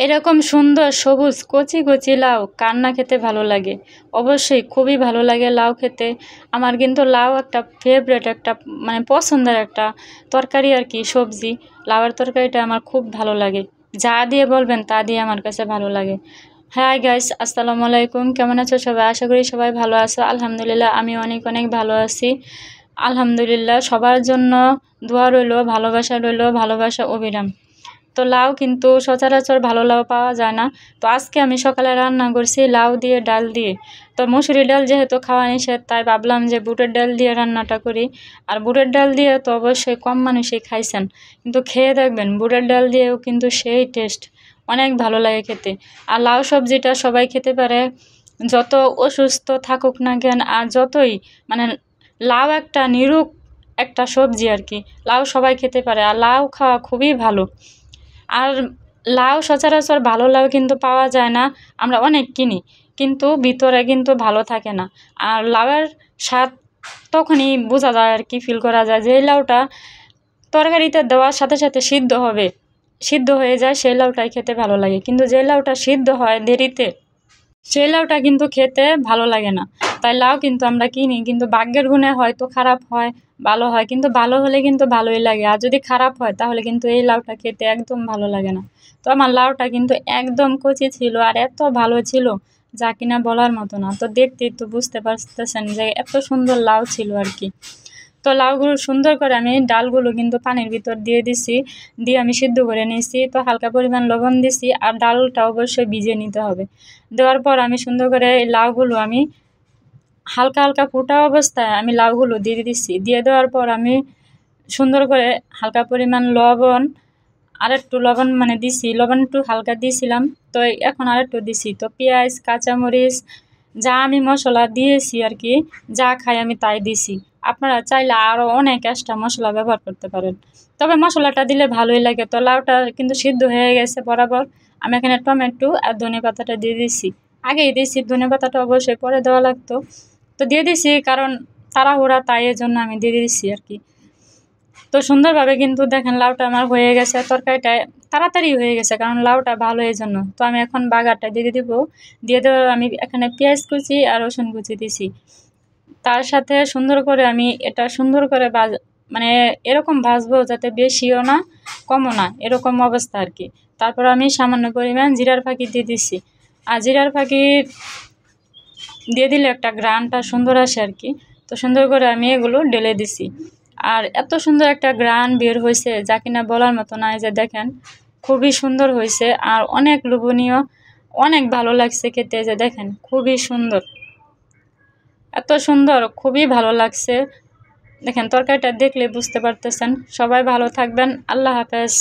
এরকম সুন্দর সবুজ কচি কচি লাউ কার না খেতে ভালো লাগে? অবশ্যই খুবই ভালো লাগে লাউ খেতে। আমার কিন্তু লাউ একটা ফেভারেট একটা মানে পছন্দের একটা তরকারি আরকি, সবজি। লাউয়ের তরকারিটা আমার খুব ভালো লাগে। যা দিয়ে বলবেন তা দিয়ে আমার কাছে ভালো লাগে। হাই গাইস, আসসালামু আলাইকুম। কেমন আছো সবাই? আশা করি সবাই ভালো আছো। আলহামদুলিল্লাহ আমি অনেক অনেক ভালো আছি। আলহামদুলিল্লাহ সবার জন্য দোয়া রইলো, ভালোবাসা রইলো, ভালোবাসা অবিরাম। তো লাউ কিন্তু সচরাচর ভালো লাউ পাওয়া যায় না। তো আজকে আমি সকালে রান্না করছি লাউ দিয়ে ডাল দিয়ে। তো মসুরি ডাল যেহেতু খাওয়া নিষেধ, তাই ভাবলাম যে বুটের ডাল দিয়ে রান্নাটা করি। আর বুটের ডাল দিয়ে তো অবশ্যই কম মানুষই খাইছেন, কিন্তু খেয়ে দেখবেন বুটের ডাল দিয়েও কিন্তু সেই টেস্ট, অনেক ভালো লাগে খেতে। আর লাউ সবজিটা সবাই খেতে পারে, যত অসুস্থ থাকুক না কেন, আর যতই মানে লাউ একটা নিরোগ একটা সবজি আর কি। লাউ সবাই খেতে পারে, আর লাউ খাওয়া খুবই ভালো। আর লাউ সচরাচর ভালো লাউ কিন্তু পাওয়া যায় না, আমরা অনেক কিনি, কিন্তু ভিতরে কিন্তু ভালো থাকে না। আর লাউয়ের স্বাদ তখনই বোঝা যায় আর কি, ফিল করা যায় যে এই লাউটা তরকারিতে দেওয়ার সাথে সাথে সিদ্ধ হবে, সিদ্ধ হয়ে যায়, সেই লাউটাই খেতে ভালো লাগে। কিন্তু যে লাউটা সিদ্ধ হয় দেরিতে, সেই লাউটা কিন্তু খেতে ভালো লাগে না। তাই লাউ কিন্তু আমরা কিনি, কিন্তু ভাগ্যের গুণে হয়তো খারাপ হয়, ভালো হয়, কিন্তু ভালো হলে কিন্তু ভালোই লাগে। আর যদি খারাপ হয় তাহলে কিন্তু এই লাউটা খেতে একদম ভালো লাগে না। তো আমার লাউটা কিন্তু একদম কচি ছিল, আর এত ভালো ছিল যা কিনা বলার মতো না। তো দেখতেই তো বুঝতে পারতেছেন যে এত সুন্দর লাউ ছিল আর কি। তো লাউগুলো সুন্দর করে আমি ডালগুলো কিন্তু পানির ভিতর দিয়ে দিছি, দিয়ে আমি সিদ্ধ করে নিয়েছি। তো হালকা পরিমাণ লবণ দিছি, আর ডালটা অবশ্যই ভিজিয়ে নিতে হবে। দেওয়ার পর আমি সুন্দর করে এই লাউগুলো আমি হালকা হালকা ফোটা অবস্থায় আমি লাউগুলো দিয়ে দিছি। দিয়ে দেওয়ার পর আমি সুন্দর করে হালকা পরিমাণ লবণ, আরেকটু লবণ মানে দিছি, লবণ একটু হালকা দিয়েছিলাম, তো এখন আরেকটু দিছি। তো পেঁয়াজ, কাঁচামরিচ, যা আমি মশলা দিয়েছি আর কি, যা খাই আমি তাই দিছি। আপনারা চাইলে আরও অনেক এক্সট্রা মশলা ব্যবহার করতে পারেন, তবে মশলাটা দিলে ভালোই লাগে। তো লাউটা কিন্তু সিদ্ধ হয়ে গেছে বরাবর। আমি এখানে টমেটো আর ধনেপাতাটা দিয়ে দিছি, আগেই দিয়েছি, ধনেপাতাটা অবশ্যই পরে দেওয়া লাগতো। তো দিয়ে দিছি কারণ তাড়াহুড়া, তাই এর জন্য আমি দিয়ে দিছি আর কি। তো সুন্দরভাবে কিন্তু দেখেন লাউটা আমার হয়ে গেছে, তরকারিটা তাড়াতাড়ি হয়ে গেছে কারণ লাউটা ভালো এই জন্য। তো আমি এখন বাগারটা দিয়ে দিব। দিয়ে দেওয়ার আমি এখানে পেঁয়াজ কুচি আর রসুন কুচি দিছি। তার সাথে সুন্দর করে আমি এটা সুন্দর করে মানে এরকম ভাজবো যাতে বেশিও না কমও না, এরকম অবস্থা আর কি। তারপর আমি সামান্য পরিমাণ জিরার ফাঁকি দিয়ে দিছি। আর জিরার ফাঁকি দিয়ে দিলে একটা গ্রানটা সুন্দর আসে আর কি। তো সুন্দর করে আমি এগুলো ঢেলে দিছি। আর এত সুন্দর একটা গ্রান বের হয়েছে যা কিনা বলার মতো নয়, যে দেখেন খুবই সুন্দর হয়েছে আর অনেক লোভনীয়, অনেক ভালো লাগছে খেতে। যে দেখেন খুবই সুন্দর, এত সুন্দর, খুবই ভালো লাগছে। দেখেন তরকারিটা দেখলে বুঝতে পারতেছেন। সবাই ভালো থাকবেন, আল্লাহ হাফেজ।